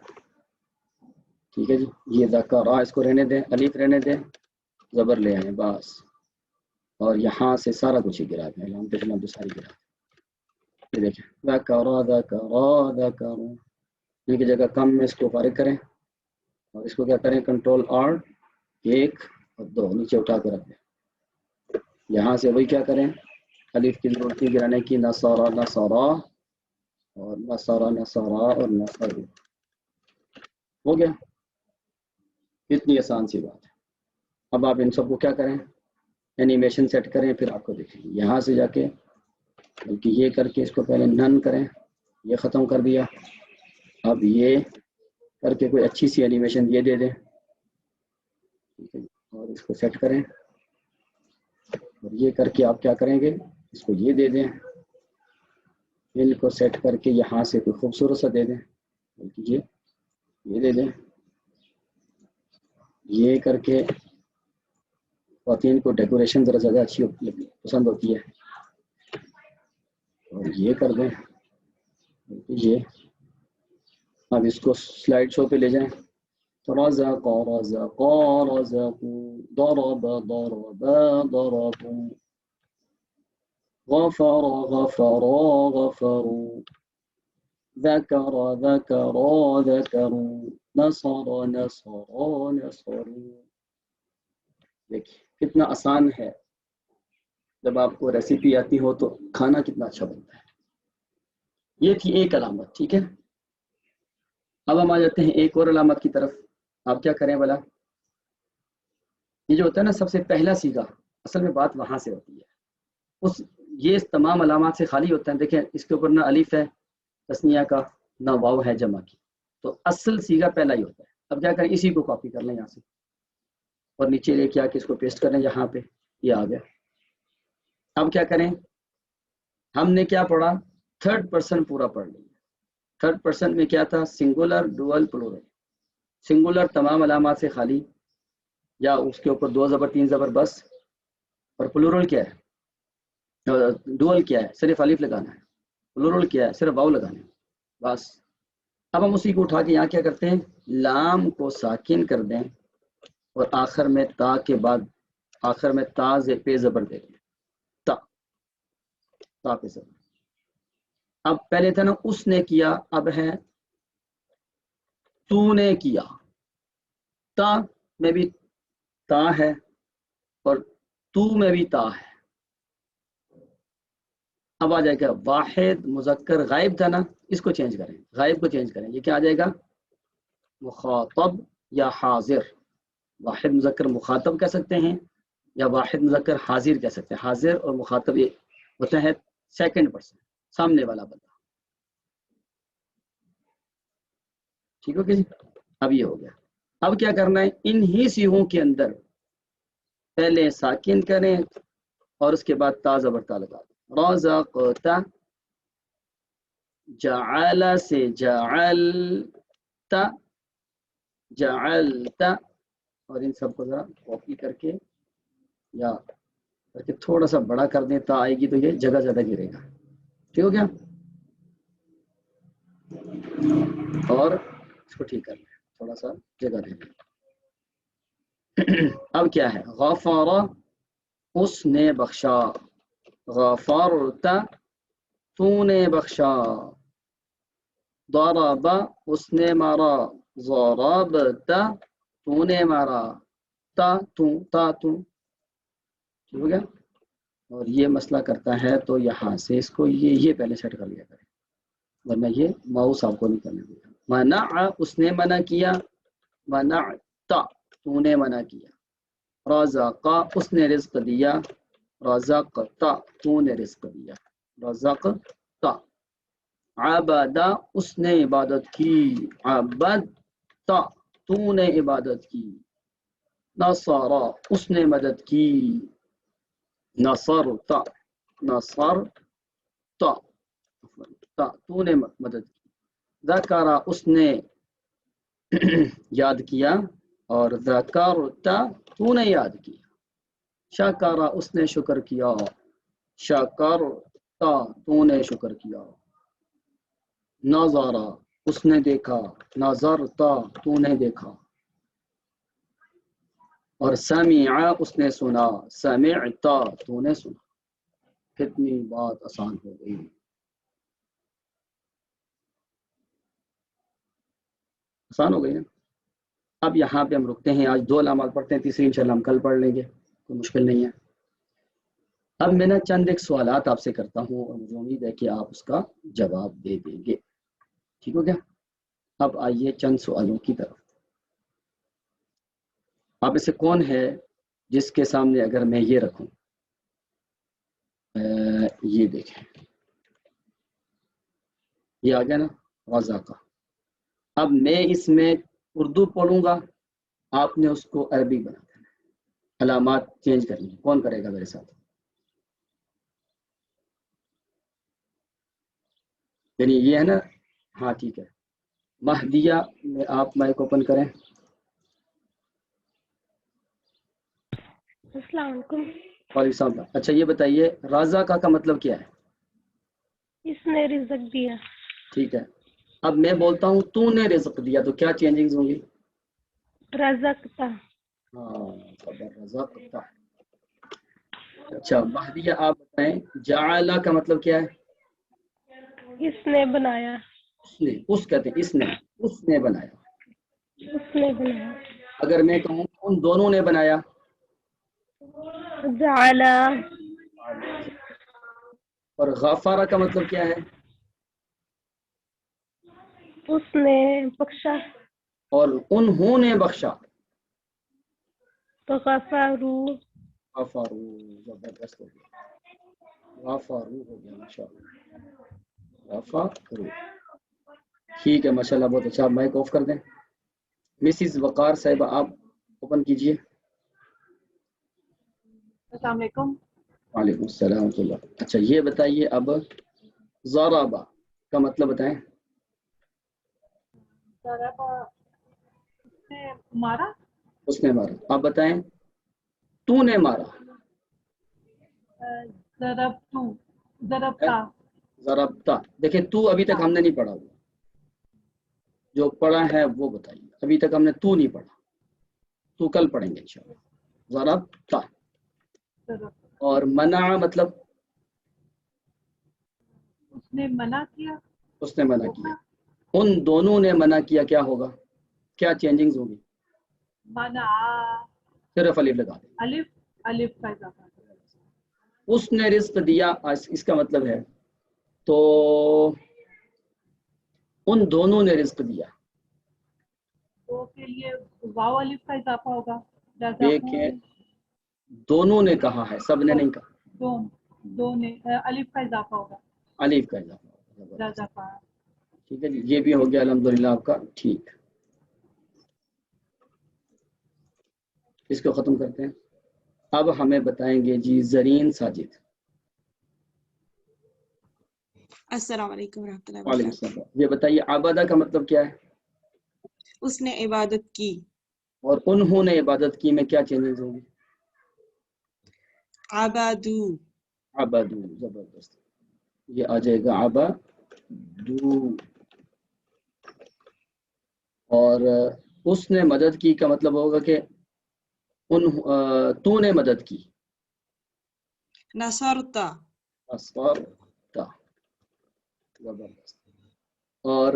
ٹھیک ہے جی. یہ ذکرہ، اس کو رہنے دیں، الف رہنے دیں، زبر لے آئیں بس. اور یہاں سے سارا کچھ ہی گرا دیں، علامت ساری گرا دیں. یہ دیکھیں ذکرہ ذکرہ ذکرہ، ان کی جگہ کم میں اس کو فارغ کریں اور اس کو کیا کریں، کنٹرول آلٹ، ایک اور دو نیچے اٹھا کے رکھ دیں. یہاں سے وہی کیا کریں، الف کی ضرورت نہیں گرانے کی، نصارہ نصارہ اور نصارہ نصارہ اور نصارہ. ہو گیا. اتنی آسان سی بات ہے. اب آپ ان سب کو کیا کریں، اینیمیشن سیٹ کریں، پھر آپ کو دیکھیں یہاں سے جا کے، بلکہ یہ کر کے اس کو پہلے نن کریں، یہ ختم کر دیا. اب یہ کر کے کوئی اچھی سی اینیمیشن یہ دے دیں. ٹھیک ہے، اور اس کو سیٹ کریں اور یہ کر کے آپ کیا کریں گے، اس کو یہ دے دیں، ان کو سیٹ کر کے یہاں سے کوئی خوبصورت سا دے دیں، بلکہ یہ دے دیں. یہ کر کے خواتین کو ڈیکوریشن ذرا زیادہ اچھی پسند ہوتی ہے، اور یہ کر دیں یہ. اب اس کو سلائڈ شو پہ لے جائیں. رزق رزق رزقوا ضرب ضرب ضربوا غفر غفر غفروا ذکر ذکر ذکروا نصر نصر نصروا. دیکھیے کتنا آسان ہے، جب آپ کو ریسیپی آتی ہو تو کھانا کتنا اچھا بنتا ہے. یہ تھی ایک علامت. ٹھیک ہے. اب ہم آ جاتے ہیں ایک اور علامت کی طرف. آپ کیا کریں بلا، یہ جو ہوتا ہے نا سب سے پہلا سیگا، اصل میں بات وہاں سے ہوتی ہے. یہ تمام علامات سے خالی ہوتا ہے. دیکھیں اس کے اوپر نہ الف ہے تثنیہ کا، نہ واو ہے جمع کی، تو اصل سیگا پہلا ہی ہوتا ہے. اب کیا کریں، اسی کو کاپی کر لیں یہاں سے اور نیچے لے کے آ کے اس کو پیسٹ کر لیں یہاں پہ. یہ آ گیا. اب کیا کریں، ہم نے کیا پڑھا، تھرڈ پرسن پورا پڑھ لیا. تھرڈ پرسن میں کیا تھا، سنگولر ڈوئل پلورل. سنگولر تمام علامات سے خالی، یا اس کے اوپر 2 زبر 3 زبر بس. اور پلورل کیا ہے، ڈوئل کیا ہے، صرف الف لگانا ہے. پلورل کیا ہے، صرف واو لگانا ہے بس. اب ہم اسی کو اٹھا کے یہاں کیا کرتے ہیں، لام کو ساکن کر دیں اور آخر میں تا کے بعد آخر میں تا پہ زبر دے دیں. تا پہ زبر. اب پہلے تھا نا اس نے کیا، اب ہے تو نے کیا. تا میں بھی تا ہے اور تو میں بھی تا ہے. اب آ جائے گا واحد مذکر غائب تھا نا، اس کو چینج کریں، غائب کو چینج کریں. یہ کیا آ جائے گا، مخاطب یا حاضر. واحد مذکر مخاطب کہہ سکتے ہیں یا واحد مذکر حاضر کہہ سکتے ہیں. حاضر اور مخاطب یہ ہوتا ہے سیکنڈ پرسن، سامنے والا بندہ. ٹھیک ہے جی. اب یہ ہو گیا. اب کیا کرنا ہے, ان ہی سیغوں کے اندر پہلے ساکن کریں اور اس کے بعد تا زبر تا لگا دیں. رزقتا, جعل سے جعلتا, جعلتا, اور ان سب کو ذرا کاپی کر کے یا کر کے تھوڑا سا بڑا کر دیں, تا آئے گی تو یہ جگہ زیادہ گرے گا. ٹھیک ہو گیا. اور اس کو ٹھیک کر لیں, تھوڑا سا جگہ دیں. اب کیا ہے, غفر اس نے بخشا, غفرت تو نے بخشا, ضرب اس نے مارا, ضربت تو نے مارا, تا تو, ٹھیک ہو گیا. اور یہ مسئلہ کرتا ہے تو یہاں سے اس کو یہ پہلے سیٹ کر لیا کریں, ورنہ یہ ماؤس آپ کو نہیں کرنے دے گا. منع اس نے منع کیا, منعت تو نے منع کیا. رزق اس نے رزق دیا, رزقت تو نے رزق دیا, رزقت. عبد اس نے عبادت کی, عبدت تو نے عبادت کی. نصر اس نے مدد کی, نصرت, نصرت تو نے مدد کی. ذکر اس نے یاد کیا, اور ذکرت تو نے یاد کیا. شکر اس نے شکر کیا, شکرت تو نے شکر کیا. نظر اس نے دیکھا, نظرت تو نے دیکھا. اور سمع اس نے سنا, سمعت تو نے سنا. کتنی بات آسان ہو گئی. آسان ہو گئی نا. اب یہاں پہ ہم رکتے ہیں, آج 2 علامات پڑھتے ہیں, تیسری انشاءاللہ ہم کل پڑھ لیں گے, کوئی مشکل نہیں ہے. اب میں نا چند ایک سوالات آپ سے کرتا ہوں اور مجھے امید ہے کہ آپ اس کا جواب دے دیں گے. ٹھیک ہو گیا. اب آئیے چند سوالوں کی طرف. آپ میں سے کون ہے جس کے سامنے اگر میں یہ رکھوں, یہ دیکھیں, یہ آ گیا نا رزق. اب میں اس میں اردو پڑھوں گا, آپ نے اس کو عربی بنا دینا, علامات چینج کرنی. کون کرے گا میرے ساتھ؟ یعنی یہ ہے نا, ہاں ٹھیک ہے. مہدیہ میں آپ مائک اوپن کریں. السلام علیکم. وعلیکم السلام. اچھا یہ بتائیے, رازق کا مطلب کیا ہے؟ اس نے رزق دیا. ٹھیک ہے. اب میں بولتا ہوں تو نے رزق دیا, تو کیا چینجنگز ہوں گی؟ رزقتا. ہاں, رزقتا. اچھا مہدیہ آپ بتائیں, جعل کا مطلب کیا ہے؟ اس نے بنایا. اس نے, اس کہتے ہیں اس نے بنایا. اس نے بنایا. اگر میں کہوں ان دونوں نے بنایا, جعل. اور غفارہ کا مطلب کیا ہے؟ اس نے بخشا. اور انہوں نے بخشا. تو غفارو. غفارو, زبردست ہو گیا, غفارو ہو گیا ماشاءاللہ, غفارو. ٹھیک ہے ماشاءاللہ, بہت اچھا. آپ مائک آف کر دیں. مسز وقار صاحبہ آپ اوپن کیجئے. السلام علیکم. وعلیکم السلام ورحمۃ اللہ. اچھا یہ بتائیے اب, ضربہ کا مطلب بتائیں. اس نے مارا. اس نے مارا. آپ بتائیں تو نے مارا. ضربتو. ضربتا. ضربتا. دیکھیں تو ابھی تک ہم نے نہیں پڑھا ہوا, جو پڑھا ہے وہ بتائیے. ابھی تک ہم نے تو نہیں پڑھا, تو کل پڑھیں گے انشاءاللہ. ضربتا. اور منع مطلب اس نے منع کیا. اس نے منع کیا. ان دونوں نے منع کیا, کیا ہوگا, کیا چینجنگز ہوگی؟ منع. صرف الف لگا دیں. الف. الف کا اضافہ. اس نے رزق دیا, اس کا مطلب ہے تو ان دونوں نے رزق دیا. تو کے لیے واو الف کا اضافہ ہوگا. دیکھیں دونوں نے کہا ہے, سب نے نہیں کہا. دو نے الف کا اضافہ ہوگا. الف کا اضافہ. رزقا. ٹھیک ہے جی، یہ بھی ہو گیا الحمدللہ آپ کا ٹھیک. اس کو ختم کرتے ہیں. اب ہمیں بتائیں گے جی زرین ساجد. السلام علیکم ورحمۃ اللہ وعلیکم وبرکاتہ. السلام. یہ بتائیے عبادہ کا مطلب کیا ہے؟ اس نے عبادت کی. اور انہوں نے عبادت کی میں کیا چینجز ہوں گے؟ عبادو. عبادو. زبردست. یہ آ جائے گا عبادو. اور اس نے مدد کی کا مطلب ہوگا کہ تو نے مدد کی. نصرتا. اصابتا. زبردست. اور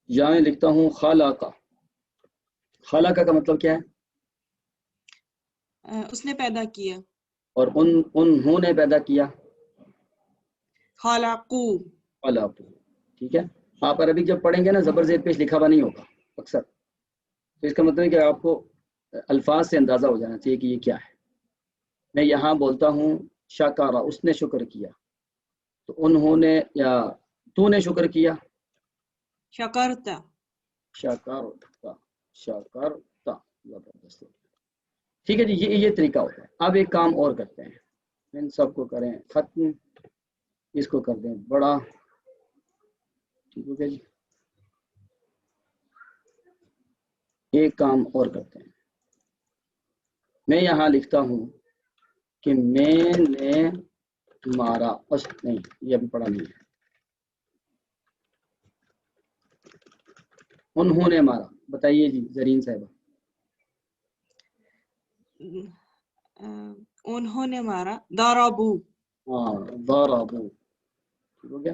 یہاں میں لکھتا ہوں خالقہ. خالقہ کا مطلب کیا ہے؟ اس نے پیدا کیا. اور انہوں نے پیدا کیا. خلقو. خلقو. ٹھیک ہے. آپ عربی جب پڑھیں گے نا زبر زید پیش لکھا ہوا نہیں ہوگا اکثر، تو اس کا مطلب ہے کہ آپ کو الفاظ سے اندازہ ہو جانا چاہیے کہ یہ کیا ہے. میں یہاں بولتا ہوں شکارا، اس نے شکر کیا، تو انہوں نے یا تو نے شکر کیا. شکرتا. شکرتا. شکرتا. زبردست. ٹھیک ہے جی، یہ طریقہ ہوتا ہے. اب ایک کام اور کرتے ہیں، ان سب کو کریں ختم، اس کو کر دیں بڑا. ٹھیک ہو گیا جی. ایک کام اور کرتے ہیں. میں یہاں لکھتا ہوں کہ میں نے مارا. نہیں، یہ ابھی پڑھا نہیں ہے. انہوں نے مارا. بتائیے جی زرین صاحبہ. انہوں نے مارا. ضربو. ہاں ضربو. ٹھیک ہو گیا.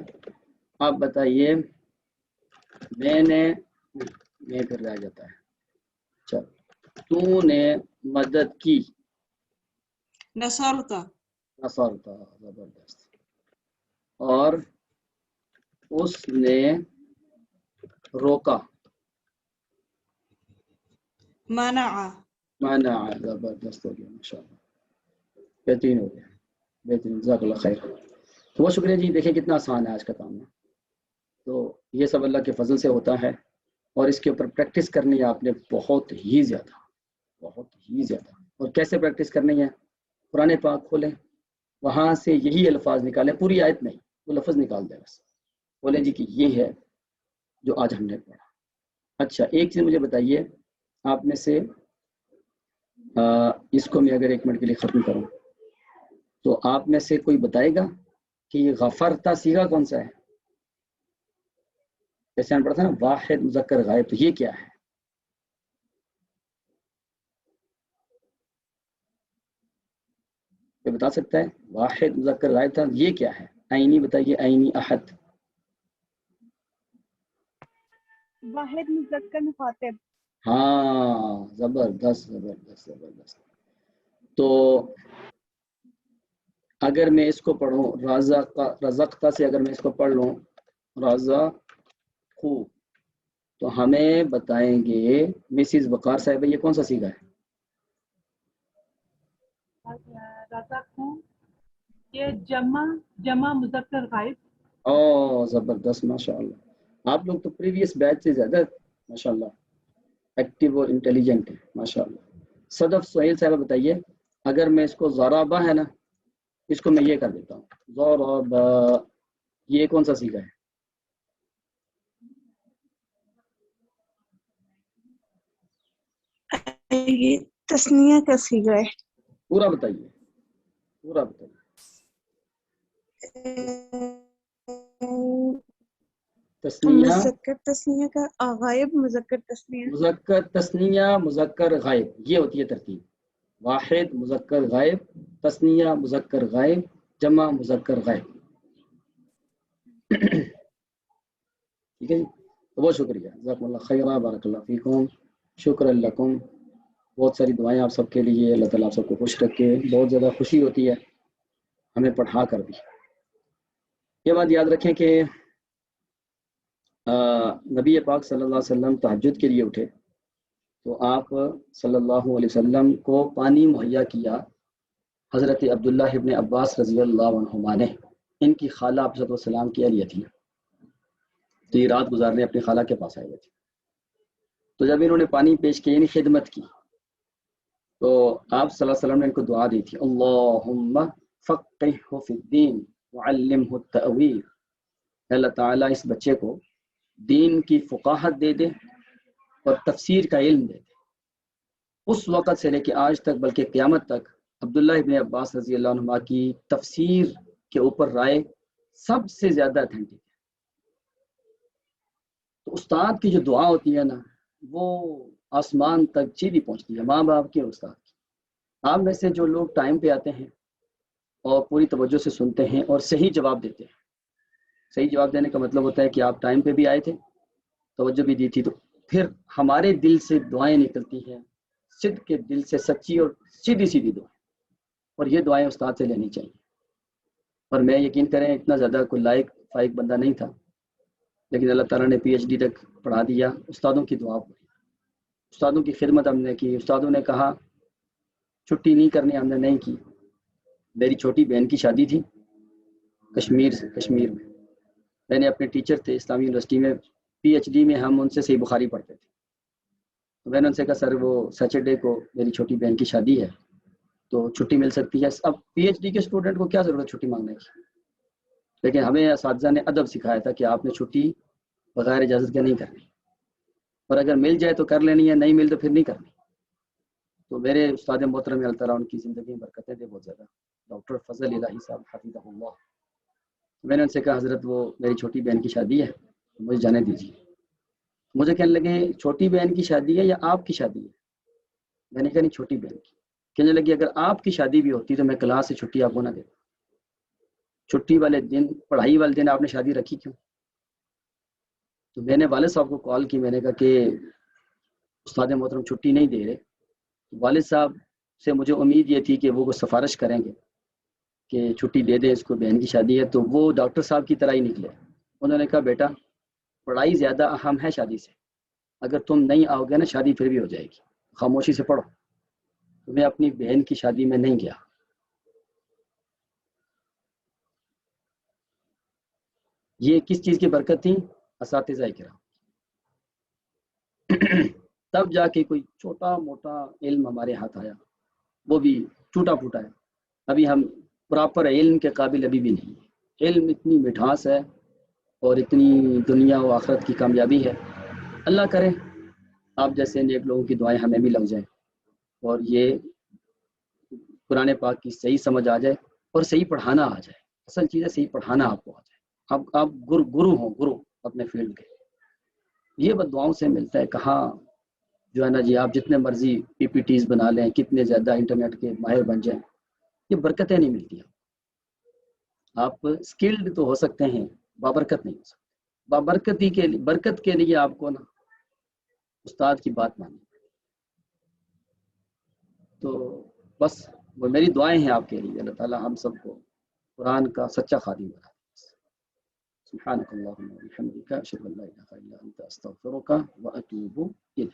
آپ بتائیے میں پھر رہ جاتا ہے. چل تو نے مدد کی. نصرتا. نصرتا. زبردست. اور اس نے روکا. منع. منع. زبردست ہو گیا ماشاء اللہ. بہترین ہو گیا. بہترین. جزاک اللہ خیر. تو بہت شکریہ جی. دیکھیں کتنا آسان ہے آج کا کام. تو یہ سب اللہ کے فضل سے ہوتا ہے، اور اس کے اوپر پریکٹس کرنی ہے آپ نے بہت ہی زیادہ، بہت ہی زیادہ. اور کیسے پریکٹس کرنی ہے؟ قرآن پاک کھولیں، وہاں سے یہی الفاظ نکالیں، پوری آیت نہیں، وہ لفظ نکال دیں بس. بولیں جی کہ یہ ہے جو آج ہم نے پڑھا. اچھا ایک چیز مجھے بتائیے، آپ میں سے اس کو میں اگر 1 منٹ کے لیے ختم کروں تو آپ میں سے کوئی بتائے گا کہ یہ غفرتا صیغہ کون سا ہے؟ جیسے ہم پڑھا تھا نا واحد مذکر غائب، تو یہ کیا ہے؟ یہ بتا سکتا ہے؟ واحد مذکر غائب تھا، یہ کیا ہے؟ عینی بتائیے. عینی احد. واحد مذکر مخاطب. ہاں زبردست زبردست زبردست. تو اگر میں اس کو پڑھوں رزقتا سے، اگر میں اس کو پڑھ لوں رزقو، تو ہمیں بتائیں گے مسز وقار صاحب یہ کون سا صیغہ ہے؟ رزق ہوں یہ جمع مذکر غائب. او زبردست ماشاء اللہ. آپ لوگ تو پریویس بیچ سے زیادہ ماشاء اللہ ایکٹیو اور انٹیلیجنٹ ہیں ماشاء اللہ. صدف سہیل صاحبہ بتائیے، اگر میں اس کو ضربہ ہے نا، اس کو میں یہ کر دیتا ہوں ضربہ، یہ کون سا صیغہ ہے؟ یہ تسنیہ کا صیغہ ہے. پورا بتائیے، پورا بتائیے. تسنیہ مذکر تسنیہ کا غائب مذکر تسنیہ. مذکر تسنیہ مذکر غائب، یہ ہوتی ہے ترتیب. واحد مذکر غائب، تسنیہ مذکر غائب، جمع مذکر غائب. ٹھیک ہے جی. بہت شکریہ. جزاکم اللہ خیر. بارک اللہ فیکم. شکر لکم. بہت ساری دعائیں آپ سب کے لیے. اللہ تعالیٰ آپ سب کو خوش رکھے. بہت زیادہ خوشی ہوتی ہے ہمیں پڑھا کر بھی. یہ بات یاد رکھیں کہ نبی پاک صلی اللہ علیہ وسلم تہجد کے لیے اٹھے تو آپ صلی اللہ علیہ وسلم کو پانی مہیا کیا حضرت عبداللہ ابن عباس رضی اللہ عنہما نے. ان کی خالہ حضرت والسلام کی اہلیہ تھی. تو یہ رات گزارنے اپنی خالہ کے پاس آئے ہوئے تھے. تو جب انہوں نے پانی پیش کیا یعنی خدمت کی تو آپ صلی اللہ علیہ وسلم نے ان کو دعا دی تھی اللہم فقہہ فی الدین وعلمہ التأویل. اللہ تعالیٰ اس بچے کو دین کی فقاہت دے دے اور تفسیر کا علم دے دے. اس وقت سے لے کے آج تک بلکہ قیامت تک عبداللہ ابن عباس رضی اللہ عنہ کی تفسیر کے اوپر رائے سب سے زیادہ اتھینٹک ہے. تو استاد کی جو دعا ہوتی ہے نا وہ آسمان تک سیدھی پہنچتی ہے، ماں باپ کی اور استاد کی. آپ میں سے جو لوگ ٹائم پہ آتے ہیں اور پوری توجہ سے سنتے ہیں اور صحیح جواب دیتے ہیں، صحیح جواب دینے کا مطلب ہوتا ہے کہ آپ ٹائم پہ بھی آئے تھے، توجہ بھی دی تھی، تو پھر ہمارے دل سے دعائیں نکلتی ہیں، صدق کے دل سے سچی اور سیدھی سیدھی دعائیں، اور یہ دعائیں استاد سے لینی چاہیے. اور میں یقین کریں اتنا زیادہ کوئی لائق فائق بندہ نہیں تھا، لیکن اللہ تعالیٰ نے پی ایچ ڈی تک پڑھا دیا. استادوں کی دعا پڑھی، استادوں کی خدمت ہم نے کی. استادوں نے کہا چھٹی نہیں کرنی، ہم نے نہیں کی. میری چھوٹی بہن کی شادی تھی کشمیر میں نے اپنے ٹیچر تھے اسلامی یونیورسٹی میں پی ایچ ڈی میں، ہم ان سے صحیح بخاری پڑھتے تھے. تو میں نے ان سے کہا سر وہ سیٹرڈے کو میری چھوٹی بہن کی شادی ہے تو چھٹی مل سکتی ہے. اب پی ایچ ڈی کے اسٹوڈنٹ کو کیا ضرورت چھٹی مانگنے کی، لیکن ہمیں اساتذہ نے ادب سکھایا تھا کہ آپ نے چھٹی بغیر اجازت کے نہیں کرنی، اور اگر مل جائے تو کر لینی ہے، نہیں مل تو پھر نہیں کرنی. تو میرے استاد محترم اللہ تعالیٰ ان کی زندگی میں برکتیں دے بہت زیادہ، ڈاکٹر فضل الہی صاحب حفظہ اللہ. میں نے ان سے کہا حضرت وہ میری چھوٹی بہن کی شادی ہے مجھے جانے دیجیے. مجھے کہنے لگے چھوٹی بہن کی شادی ہے یا آپ کی شادی ہے؟ میں نے کہا نہیں چھوٹی بہن کی. کہنے لگی اگر آپ کی شادی بھی ہوتی تو میں کلاس سے چھٹی آپ کو نہ دیتا. چھٹی والے دن، پڑھائی والے دن آپ نے شادی رکھی کیوں؟ تو میں نے والد صاحب کو کال کی، میں نے کہا کہ استاد محترم چھٹی نہیں دے رہے. والد صاحب سے مجھے امید یہ تھی کہ وہ سفارش کریں گے کہ چھٹی دے دیں، اس کو بہن کی شادی ہے. تو وہ ڈاکٹر صاحب کی طرح ہی نکلے. انہوں نے کہا بیٹا پڑھائی زیادہ اہم ہے شادی سے، اگر تم نہیں آؤ گے نا شادی پھر بھی ہو جائے گی، خاموشی سے پڑھو. تو میں اپنی بہن کی شادی میں نہیں گیا. یہ کس چیز کی برکت تھی؟ اساتذہ کرام. تب جا کے کوئی چھوٹا موٹا علم ہمارے ہاتھ آیا، وہ بھی ٹوٹا پھوٹا ہے. ابھی ہم پراپر علم کے قابل ابھی بھی نہیں ہے. علم اتنی مٹھاس ہے اور اتنی دنیا و آخرت کی کامیابی ہے. اللہ کرے آپ جیسے نیک لوگوں کی دعائیں ہمیں بھی لگ جائیں اور یہ قرآن پاک کی صحیح سمجھ آ جائے اور صحیح پڑھانا آ جائے. اصل چیز ہے صحیح پڑھانا آپ کو آ جائے، آپ گرو ہوں، گرو اپنے فیلڈ کے. یہ بد دعاؤں سے ملتا ہے. کہاں جو ہے نا جی آپ جتنے مرضی پی پی ٹیز بنا لیں، کتنے زیادہ انٹرنیٹ کے ماہر بن جائیں، یہ برکتیں نہیں ملتی. آپ اسکلڈ تو ہو سکتے ہیں، بابرکت نہیں ہو سکتے. بابرکتی کے لیے، برکت کے لیے آپ کو نا استاد کی بات ماننی. تو بس وہ میری دعائیں ہیں آپ کے لیے، اللہ تعالیٰ ہم سب کو قرآن کا سچا خادم بنا دے. سبحانک اللہم و بحمدک اشہد ان لا الہ الا انت استغفرک و اتوب الیک.